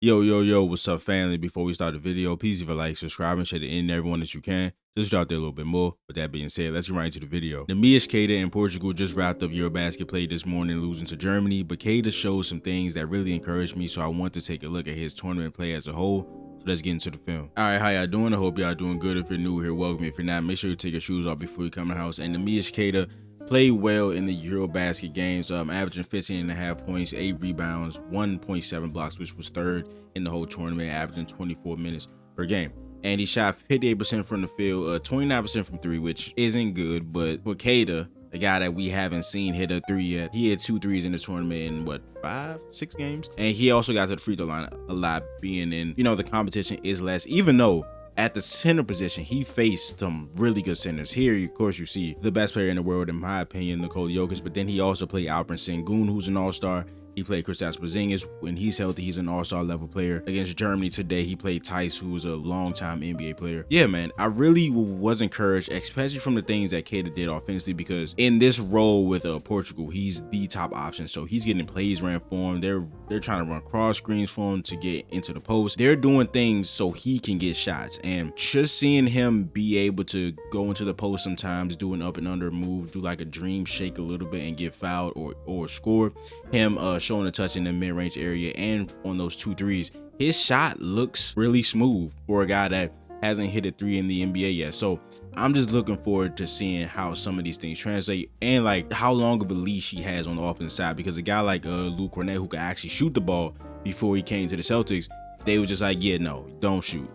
Yo, what's up, family? Before we start the video, please leave a like, subscribe, and share it in everyone that you can. Just drop there a little bit more. With that being said, let's get right into the video. Neemias, Queta, and Portugal just wrapped up Eurobasket play this morning, losing to Germany, but Queta showed some things that really encouraged me, so I want to take a look at his tournament play as a whole. So let's get into the film. All right, how y'all doing? I hope y'all doing good. If you're new here, welcome. If you're not, make sure you take your shoes off before you come in the house. And Neemias, Queta played well in the Eurobasket games, averaging 15.5 points, 8 rebounds, 1.7 blocks, which was third in the whole tournament, averaging 24 minutes per game. And he shot 58% from the field, 29% from three, which isn't good. But for Queta, the guy that we haven't seen hit a three yet, he had 2 threes in this tournament in what, 5-6 games? And he also got to the free throw line a lot, being in, the competition is less, even though at the center position, he faced some really good centers. Here, of course, you see the best player in the world, in my opinion, Nikola Jokic, but then he also played Alperen Sengun, who's an all-star. He played Kristaps Porzingis. When he's healthy, he's an all-star level player. Against Germany today, he played Tice, who was a long-time NBA player. Yeah, man, I really was encouraged, especially from the things that Queta did offensively, because in this role with Portugal, he's the top option. So he's getting plays ran for him. They're trying to run cross screens for him to get into the post. They're doing things so he can get shots. And just seeing him be able to go into the post sometimes, do an up and under move, do like a dream shake a little bit and get fouled or score, him showing a touch in the mid-range area and on those 2 threes, his shot looks really smooth for a guy that hasn't hit a 3 in the NBA yet. So I'm just looking forward to seeing how some of these things translate and like how long of a leash he has on the offensive side, because a guy like Luke Cornett, who could actually shoot the ball before he came to the Celtics, they were just like, yeah, no, don't shoot,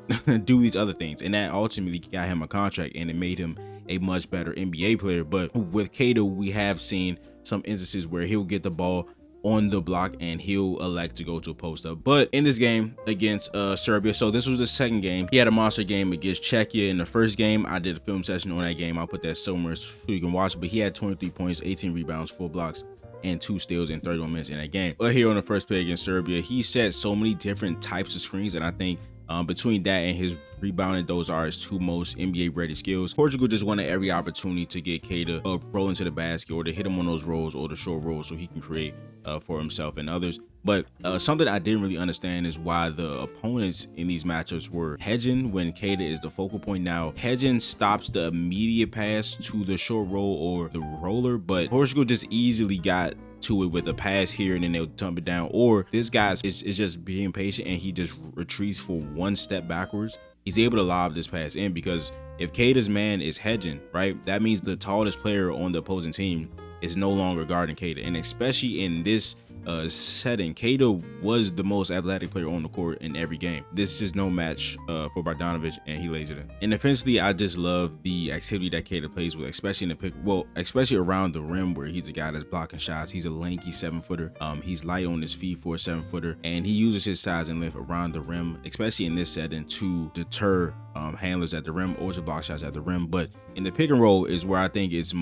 do these other things. And that ultimately got him a contract and it made him a much better NBA player. But with Queta, we have seen some instances where he'll get the ball on the block and he'll elect to go to a post up. But in this game against Serbia, so this was the second game, he had a monster game against Czechia. In the first game, I did a film session on that game. I'll put that somewhere so you can watch it. But he had 23 points, 18 rebounds, 4 blocks, and 2 steals in 31 minutes in that game. But here on the first play against Serbia, he set so many different types of screens, and I think between that and his rebounding, those are his 2 most NBA ready skills. Portugal just wanted every opportunity to get Queta roll into the basket or to hit him on those rolls or the short rolls so he can create for himself and others. But something I didn't really understand is why the opponents in these matchups were hedging when Queta is the focal point. Now, hedging stops the immediate pass to the short roll or the roller, but Portugal just easily got to it with a pass here and then they'll dump it down. Or this guy is just being patient and he just retreats for 1 step backwards. He's able to lob this pass in, because if Queta's man is hedging, right, that means the tallest player on the opposing team is no longer guarding Queta. And especially in this setting, Queta was the most athletic player on the court in every game. This is no match for Bogdanovic, and he lays it in. And offensively, I just love the activity that Queta plays with, especially in the pick, especially around the rim, where he's a guy that's blocking shots. He's a lanky 7-footer. He's light on his feet for a 7-footer, and he uses his size and length around the rim, especially in this setting, to deter handlers at the rim or to block shots at the rim. But in the pick and roll is where I think it's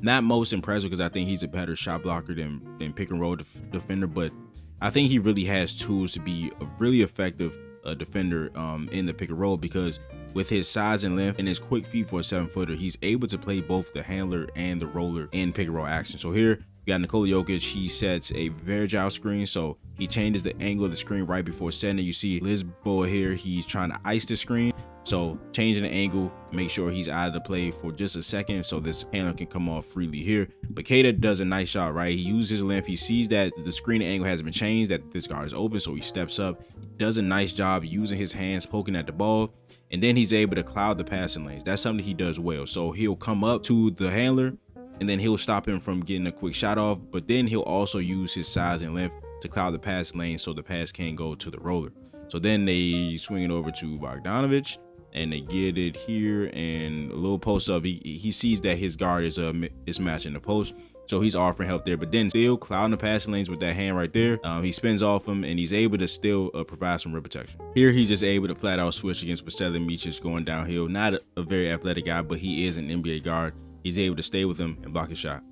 not most impressive, because I think he's a better shot blocker than pick and roll defender, but I think he really has tools to be a really effective defender in the pick and roll, because with his size and length and his quick feet for a 7-footer, he's able to play both the handler and the roller in pick and roll action. So here we got Nikola Jokic. He sets a very agile screen, so he changes the angle of the screen right before setting it. You see Lisboa here, he's trying to ice the screen, so changing the angle, make sure he's out of the play for just a second so this handler can come off freely here. But Queta does a nice shot, right? He uses his length. He sees that the screen angle hasn't been changed, that this guard is open, so he steps up. He does a nice job using his hands, poking at the ball, and then he's able to cloud the passing lanes. That's something he does well. So he'll come up to the handler, and then he'll stop him from getting a quick shot off, but then he'll also use his size and length to cloud the pass lane so the pass can't go to the roller. So then they swing it over to Bogdanovic, and they get it here, and a little post up. He sees that his guard is matching the post, so he's offering help there, but then still clouding the passing lanes with that hand right there. He spins off him, and he's able to still provide some rim protection. Here he's just able to flat out switch against Vasilij Micic going downhill. Not a very athletic guy, but he is an NBA guard. He's able to stay with him and block his shot.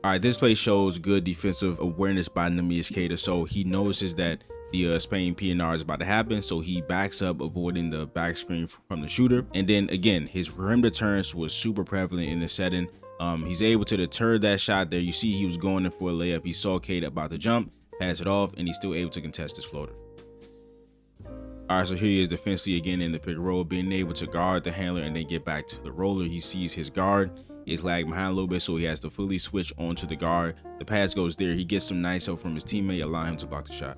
All right, this play shows good defensive awareness by Neemias Queta. So he notices that the Spain PNR is about to happen, so he backs up, avoiding the back screen from the shooter. And then again, his rim returns was super prevalent in the setting. He's able to deter that shot there. You see he was going in for a layup. He saw Queta about to jump, pass it off, and he's still able to contest his floater. All right, so here he is defensively again in the pick and roll, being able to guard the handler and then get back to the roller. He sees his guard is lagging behind a little bit, so he has to fully switch onto the guard. The pass goes there. He gets some nice help from his teammate, allowing him to block the shot.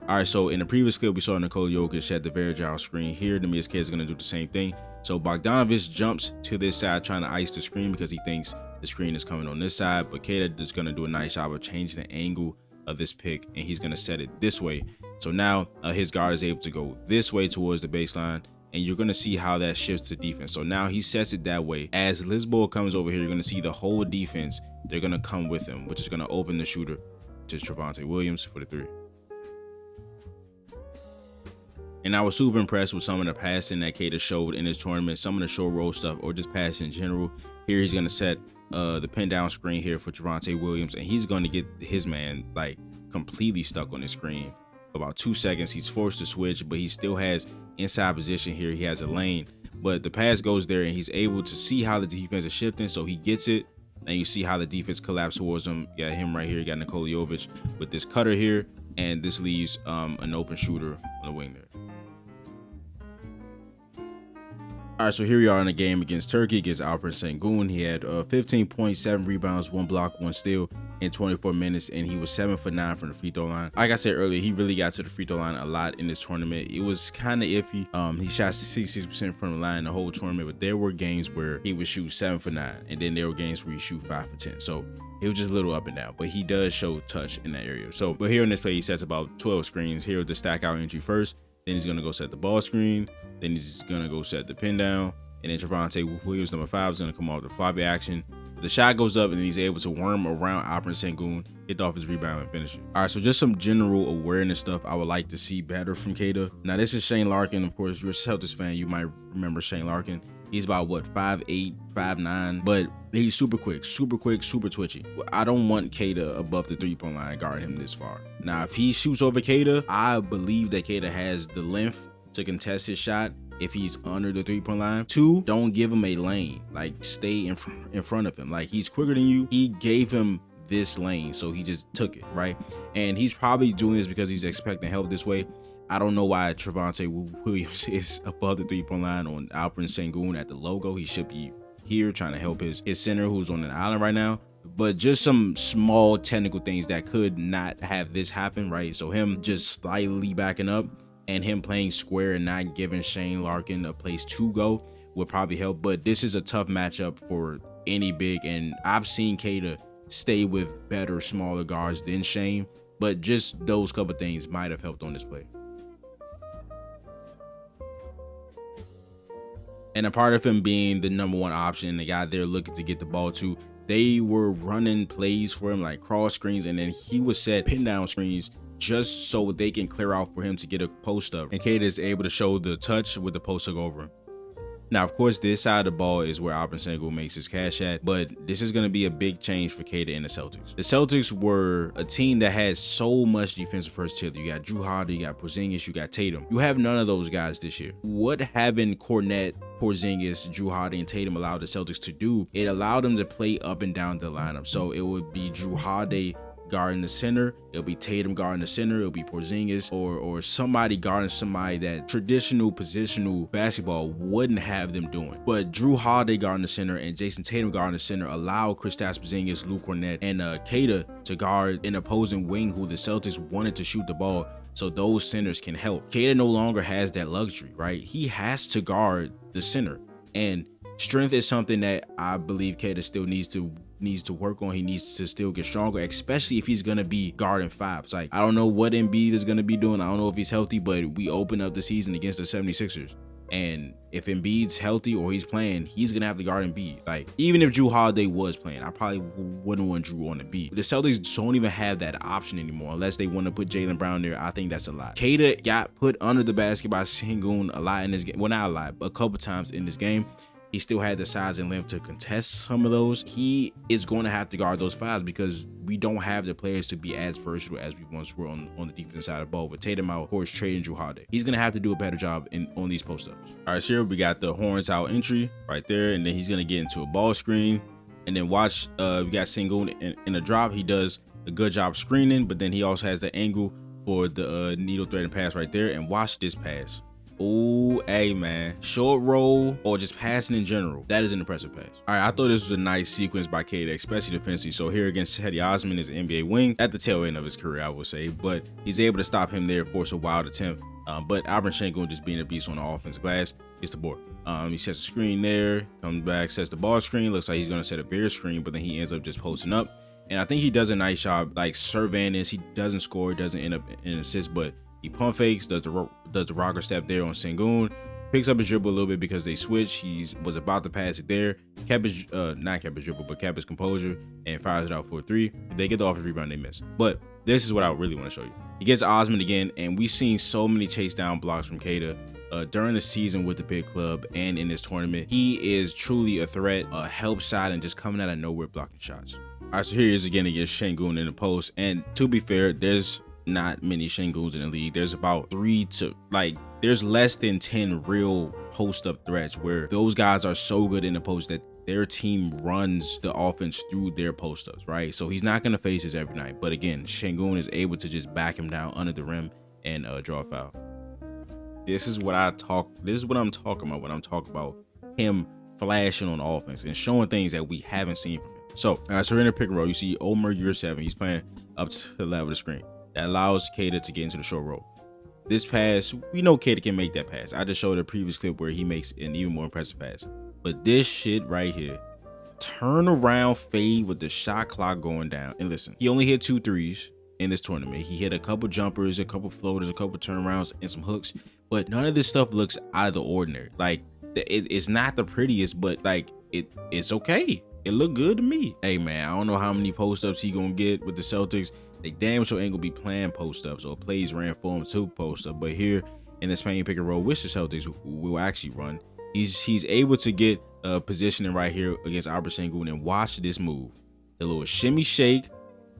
All right, so in the previous clip, we saw Nikola Jokic set the very agile screen. Here, Neemias Queta is going to do the same thing. So Bogdanovic jumps to this side trying to ice the screen because he thinks the screen is coming on this side, but Queta is going to do a nice job of changing the angle of this pick, and he's going to set it this way. So now his guard is able to go this way towards the baseline, and you're going to see how that shifts to defense. So now he sets it that way. As Lisboa comes over here, you're going to see the whole defense. They're going to come with him, which is going to open the shooter to Trevante Williams for the three. And I was super impressed with some of the passing that Queta showed in this tournament, some of the short roll stuff or just passing in general. Here he's going to set the pin down screen here for Trevante Williams, and he's going to get his man like completely stuck on the screen. For about 2 seconds, he's forced to switch, but he still has inside position here. He has a lane, but the pass goes there, and he's able to see how the defense is shifting, so he gets it. And you see how the defense collapsed towards him. You got him right here. You got Nikola Jokic with this cutter here, and this leaves an open shooter on the wing there. All right, so here we are in a game against Turkey, against Alperen Sengun. He had 15.7 rebounds, 1 block, 1 steal in 24 minutes, and he was 7 for 9 from the free throw line. Like I said earlier, he really got to the free throw line a lot in this tournament. It was kind of iffy. He shot 66% from the line the whole tournament, but there were games where he would shoot 7 for 9, and then there were games where he shoot 5 for 10. So it was just a little up and down, but he does show touch in that area. So, but here in this play, he sets about 12 screens. Here with the stack out entry first. Then he's going to go set the ball screen. Then he's going to go set the pin down. And then Trevante Williams, number 5, is going to come off the floppy action. The shot goes up, and he's able to worm around Alperen Sengun, hit off his rebound, and finish it. All right, so just some general awareness stuff I would like to see better from Queta. Now, this is Shane Larkin. Of course, you're a Celtics fan. You might remember Shane Larkin. He's about, what, 5'8", 5'9", but he's super quick, super twitchy. I don't want Queta above the three-point line guarding him this far. Now, if he shoots over Queta, I believe that Queta has the length to contest his shot if he's under the three-point line. 2, don't give him a lane. Like, stay in front of him. Like, he's quicker than you. He gave him this lane, so he just took it, right? And he's probably doing this because he's expecting help this way. I don't know why Trevante Williams is above the three-point line on Alperen Sengun at the logo. He should be here trying to help his center who's on an island right now. But just some small technical things that could not have this happen, right? So him just slightly backing up and him playing square and not giving Shane Larkin a place to go would probably help. But this is a tough matchup for any big, and I've seen Queta stay with better, smaller guards than Shane, but just those couple things might have helped on this play. And a part of him being the number 1 option, the guy they're looking to get the ball to, they were running plays for him like cross screens, and then he would set pin down screens just so they can clear out for him to get a post up. And Queta is able to show the touch with the post up over him. Now, of course, this side of the ball is where Alperen Sengun makes his cash at, but this is going to be a big change for Queta and the Celtics. The Celtics were a team that had so much defensive versatility. You got Jrue Holiday, you got Porzingis, you got Tatum. You have none of those guys this year. What having Kornet, Porzingis, Jrue Holiday, and Tatum allowed the Celtics to do, it allowed them to play up and down the lineup. So it would be Jrue Holiday guarding the center, it'll be Tatum guarding the center, it'll be Porzingis or somebody guarding somebody that traditional positional basketball wouldn't have them doing. But Jrue Holiday guarding the center and Jason Tatum guarding the center allow Kristaps Porzingis, Luke Kornet, and Queta to guard an opposing wing who the Celtics wanted to shoot the ball, so those centers can help. Queta no longer has that luxury, right? He has to guard the center, and strength is something that I believe Queta still needs to work on. He needs to still get stronger, especially if he's gonna be guarding 5s. Like, I don't know what Embiid is gonna be doing. I don't know if he's healthy, but we open up the season against the 76ers, and if Embiid's healthy or he's playing, he's gonna have to guard Embiid. Like, even if Jrue Holiday was playing, I probably wouldn't want Jrue on the beat. The Celtics don't even have that option anymore unless they want to put Jaylen Brown there. I think that's a lot. Queta got put under the basket by Sengun a lot in this game. Well, not a lot, but a couple times in this game. He still had the size and length to contest some of those. He is going to have to guard those 5s because we don't have the players to be as versatile as we once were on the defense side of the ball. With Tatum out, of course, trading Jrue Holiday, he's going to have to do a better job on these post-ups. All right, so here we got the horns out entry right there, and then he's going to get into a ball screen. And then watch, we got Sengun in a drop. He does a good job screening, but then he also has the angle for the needle threading pass right there, and watch this pass. Oh, hey man, short roll or just passing in general, that is an impressive pass. All right, I thought this was a nice sequence by Queta, especially defensively. So here against Cedi Osman is an NBA wing at the tail end of his career, I would say, but he's able to stop him there, force a wild attempt. But Albert Sengun just being a beast on the offensive glass gets the board. He sets a screen there, comes back, sets the ball screen. Looks like he's gonna set a beer screen, but then he ends up just posting up. And I think he does a nice job, like surveying this. He doesn't score, doesn't end up in an assist, but he pump fakes, does the rocker step there on Sengun, picks up his dribble a little bit because they switch. He was about to pass it there, kept his not kept his dribble, but kept his composure and fires it out for a three. They get the offensive rebound, they miss. But this is what I really want to show you. He gets Osman again, and we've seen so many chase down blocks from Queta during the season with the big club and in this tournament. He is truly a threat, a help shot, and just coming out of nowhere blocking shots. All right, so here he is again against Sengun in the post, and to be fair, there's not many Senguns in the league. There's about there's less than 10 real post-up threats where those guys are so good in the post that their team runs the offense through their post-ups, right? So he's not gonna face this every night. But again, Sengun is able to just back him down under the rim and draw a foul. This is what I'm talking about when I'm talking about him flashing on offense and showing things that we haven't seen from him. So, so we're in a pick and roll. You see Omer Year 7. He's playing up to the left of the screen. That allows Queta to get into the short roll. This pass, we know Queta can make that pass. I just showed a previous clip where he makes an even more impressive pass. But this shit right here, turn around fade with the shot clock going down. And listen, he only hit 2 threes in this tournament. He hit a couple jumpers, a couple floaters, a couple turnarounds, and some hooks. But none of this stuff looks out of the ordinary. Like, it's not the prettiest, but like it's okay. It looked good to me. Hey man, I don't know how many post-ups he gonna get with the Celtics. They damn sure ain't gonna be playing post-ups or plays ran for him to post-up. But here in the Spain pick and roll, which the Celtics who will actually run, he's able to get positioning right here against Albert Sengun, and watch this move. The little shimmy shake,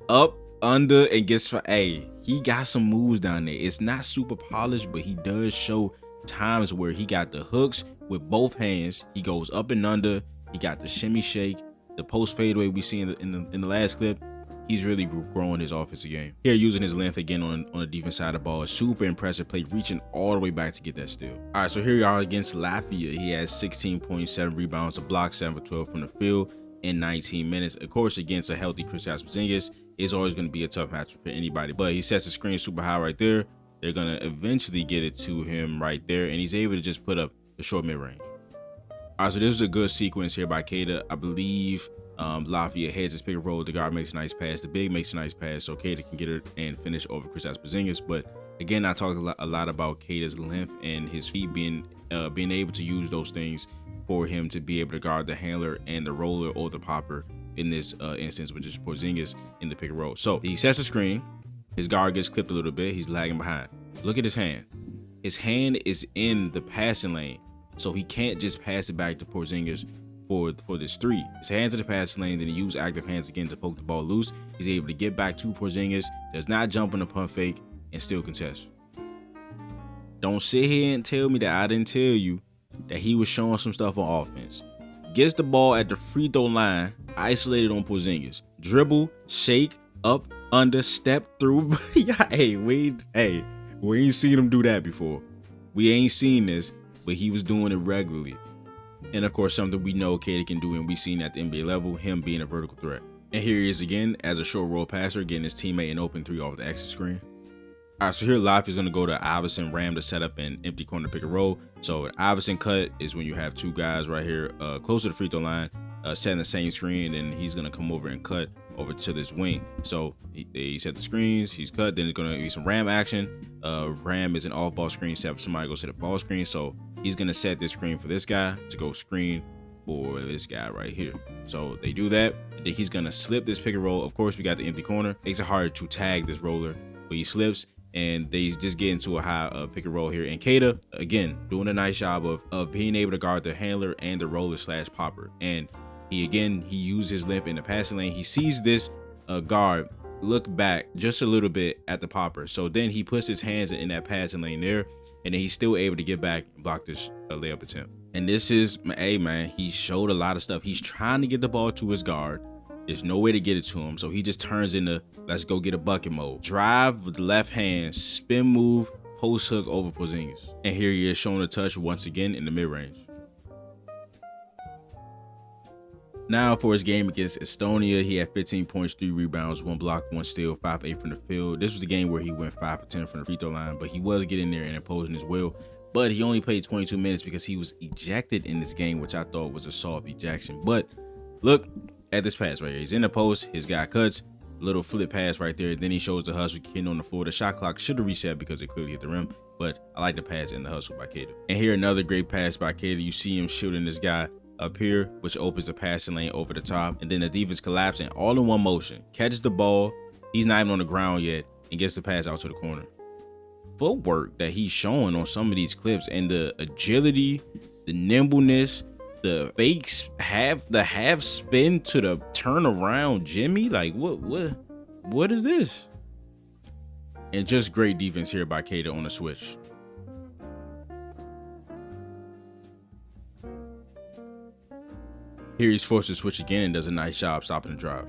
up, under, and gets for he got some moves down there. It's not super polished, but he does show times where he got the hooks with both hands. He goes up and under. He got the shimmy shake, the post fadeaway we see in the last clip. He's really growing his offensive game. Here, using his length again on the defense side of the ball. A super impressive play, reaching all the way back to get that steal. All right, so here we are against Latvia. He has 16.7 rebounds, a block, 7 for 12 from the field in 19 minutes. Of course, against a healthy Kristaps Porzingis, it's always going to be a tough match for anybody. But he sets the screen super high right there. They're going to eventually get it to him right there, and he's able to just put up the short mid-range. All right, so this is a good sequence here by Queta. I believe Latvia heads his pick and roll. The guard makes a nice pass. The big makes a nice pass, so Queta can get it and finish over Kristaps Porzingis. But again, I talked a lot about Queta's length and his feet being able to use those things for him to be able to guard the handler and the roller or the popper in this instance, which is Porzingis in the pick and roll. So he sets a screen. His guard gets clipped a little bit. He's lagging behind. Look at his hand. His hand is in the passing lane, so he can't just pass it back to Porzingis for this three. His hands in the passing lane, then he uses active hands again to poke the ball loose. He's able to get back to Porzingis, does not jump on the pump fake, and still contest. Don't sit here and tell me that I didn't tell you that he was showing some stuff on offense. Gets the ball at the free throw line, isolated on Porzingis. Dribble, shake, up, under, step through. We ain't seen him do that before. We ain't seen this, but he was doing it regularly. And of course, something we know Queta can do, and we've seen at the NBA level, him being a vertical threat. And here he is again as a short roll passer, getting his teammate an open three off the exit screen. All right, so here Life is going to go to Iverson Ram to set up an empty corner pick and roll. So an Iverson cut is when you have two guys right here close to the free throw line, setting the same screen, and he's going to come over and cut over to this wing. So he set the screens, he's cut, then it's going to be some Ram action. Ram is an off-ball screen set for somebody to go set a ball screen. So he's going to set this screen for this guy to go screen for this guy right here. So they do that, and then he's going to slip this pick and roll. Of course, we got the empty corner. Makes it hard to tag this roller, but he slips, and they just get into a high pick and roll here. And Queta, again, doing a nice job of being able to guard the handler and the roller / popper. And he used his length in the passing lane. He sees this guard look back just a little bit at the popper. So then he puts his hands in that passing lane there, and then he's still able to get back and block this layup attempt. And this is, hey man, he showed a lot of stuff. He's trying to get the ball to his guard, There's no way to get it to him, so he just turns into let's go get a bucket mode. Drive with the left hand, spin move, post hook over Porzingis. And here he is showing a touch once again in the mid-range. Now for his game against Estonia, he had 15 points, 3 rebounds, 1 block, 1 steal, 5 8 from the field. This was the game where he went 5 for 10 from the free throw line, but he was getting there and imposing his will. But he only played 22 minutes because he was ejected in this game, which I thought was a soft ejection. But look at this pass right here. He's in the post, his guy cuts, little flip pass right there. Then he shows the hustle, kid on the floor. The shot clock should have reset because it clearly hit the rim, but I like the pass in the hustle by Queta. And here another great pass by Queta. You see him shooting this guy up here, which opens the passing lane over the top, and then the defense collapsing all in one motion. Catches the ball, he's not even on the ground yet, and gets the pass out to the corner. Footwork that he's showing on some of these clips, and the agility, the nimbleness, the fakes, the half spin to the turnaround Jimmy. Like what is this? And just great defense here by Queta on the switch. Here he's forced to switch again and does a nice job stopping the drive.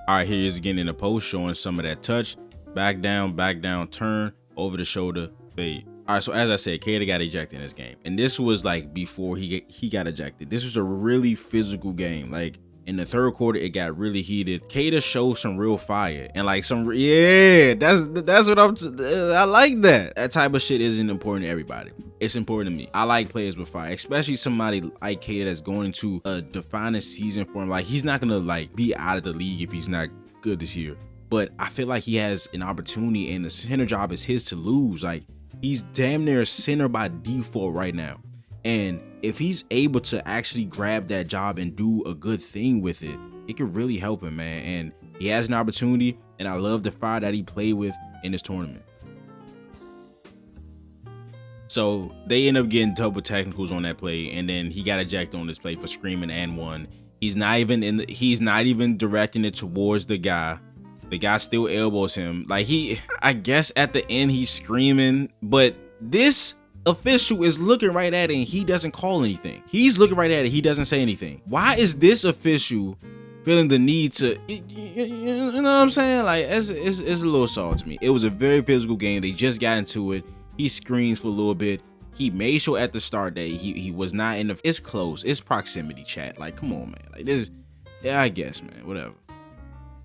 All right, here he is again in the post, showing some of that touch. Back down, turn, over the shoulder, fade. All right, so as I said, Queta got ejected in this game. And this was like before he got ejected. This was a really physical game. Like in the third quarter, it got really heated. Queta showed some real fire and like that's what I like that. That type of shit isn't important to everybody. It's important to me. I like players with fire, especially somebody like Queta that's going into a defining season for him. Like he's not gonna like be out of the league if he's not good this year. But I feel like he has an opportunity and the center job is his to lose. Like he's damn near a center by default right now. And if he's able to actually grab that job and do a good thing with it, it could really help him, man. And he has an opportunity, and I love the fire that he played with in this tournament. So they end up getting double technicals on that play, and then he got ejected on this play for screaming and one. He's not even directing it towards the guy. The guy still elbows him. Like I guess at the end he's screaming, but this official is looking right at it and he doesn't call anything. He's looking right at it, he doesn't say anything. Why is this official feeling the need to, you know what I'm saying? Like it's a little soft to me. It was a very physical game. They just got into it. He screams for a little bit. He made sure at the start that he was not in the, it's close, it's proximity chat. Like come on, man. Like this, yeah, I guess, man, whatever.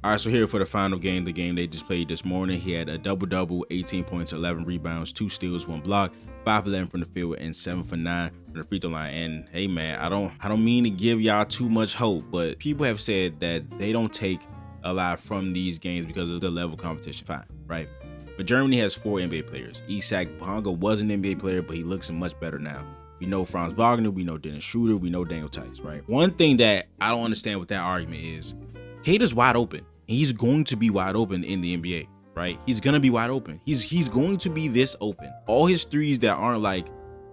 All right, so here for the final game, the game they just played this morning. He had a double-double, 18 points, 11 rebounds, 2 steals, 1 block, 5 for 11 from the field, and 7 for 9 from the free throw line. And hey, man, I don't mean to give y'all too much hope, but people have said that they don't take a lot from these games because of the level of competition. Fine, right? But Germany has 4 NBA players. Isak Bonga was an NBA player, but he looks much better now. We know Franz Wagner, we know Dennis Schroeder, we know Daniel Tice, right? One thing that I don't understand with that argument is Queta's wide open. He's going to be wide open in the NBA, right? He's going to be wide open. He's going to be this open. All his threes that aren't like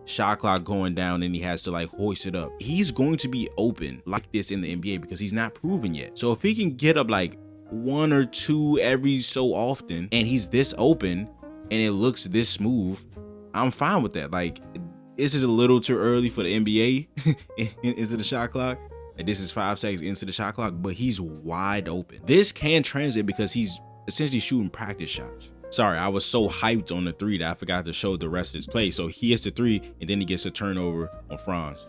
shot clock going down and he has to like hoist it up. He's going to be open like this in the NBA because he's not proven yet. So if he can get up like 1 or 2 every so often and he's this open and it looks this smooth, I'm fine with that. Like this is a little too early for the NBA into the shot clock. And this is 5 seconds into the shot clock, but he's wide open. This can translate because he's essentially shooting practice shots. Sorry, I was so hyped on the 3 that I forgot to show the rest of his play. So he hits the 3 and then he gets a turnover on Franz.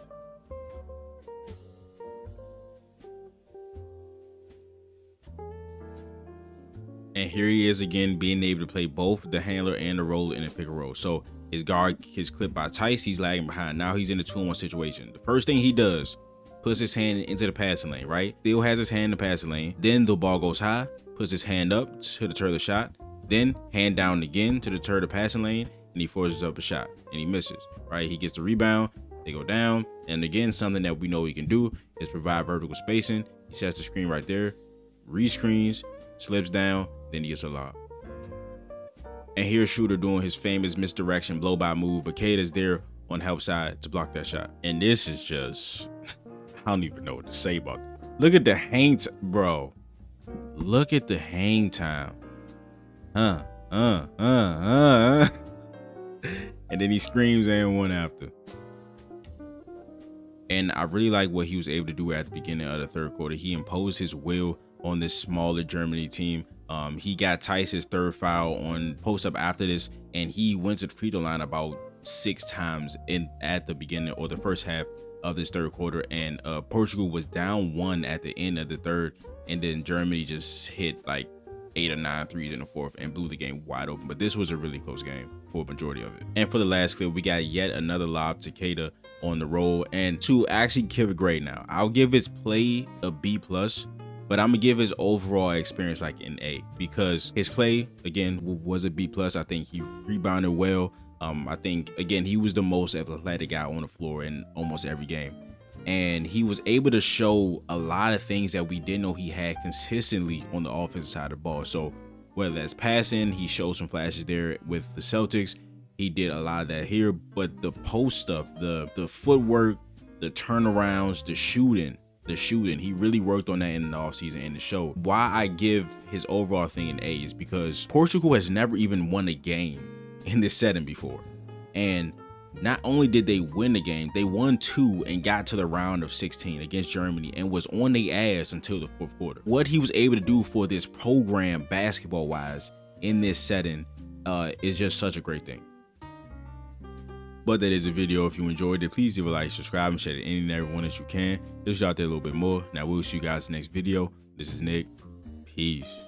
And here he is again, being able to play both the handler and the roller in a pick and roll. So his guard is clipped by Tice, he's lagging behind. Now he's in a 2-on-1 situation. The first thing he does, puts his hand into the passing lane, right? Still has his hand in the passing lane. Then the ball goes high, puts his hand up to deter the shot. Then hand down again to deter the passing lane, and he forces up a shot, and he misses, right? He gets the rebound, they go down, and again, something that we know he can do is provide vertical spacing. He sets the screen right there, re-screens, slips down, then he gets a lob. And here's Schroeder doing his famous misdirection blow-by move, but Queta's there on the help side to block that shot. And this is just... I don't even know what to say about it. Look at the hang time, bro. Look at the hang time. And then he screams and one after. And I really like what he was able to do at the beginning of the third quarter. He imposed his will on this smaller Germany team. He got Tice's third foul on post up after this, and he went to the free throw line about 6 times at the beginning or the first half of this third quarter. And Portugal was down 1 at the end of the third, and then Germany just hit like 8 or 9 threes in the fourth and blew the game wide open. But this was a really close game for a majority of it. And for the last clip, we got yet another lob to Queta on the roll. And to actually give a grade now, I'll give his play a B+, but I'm gonna give his overall experience like an A, because his play again was a B+. I think he rebounded well. I think again he was the most athletic guy on the floor in almost every game, and he was able to show a lot of things that we didn't know he had consistently on the offensive side of the ball. So whether that's passing, he showed some flashes there with the Celtics. He did a lot of that here, but the post stuff, the footwork, the turnarounds, the shooting, he really worked on that in the offseason and the show. Why I give his overall thing an A is because Portugal has never even won a game in this setting before. And not only did they win the game, they won 2 and got to the round of 16 against Germany and was on their ass until the fourth quarter. What he was able to do for this program basketball wise in this setting is just such a great thing. But that is a video. If you enjoyed it, please leave a like, subscribe, and share it to any and everyone that you can. Just out there a little bit more. Now we'll see you guys in the next video. This is Nick. Peace.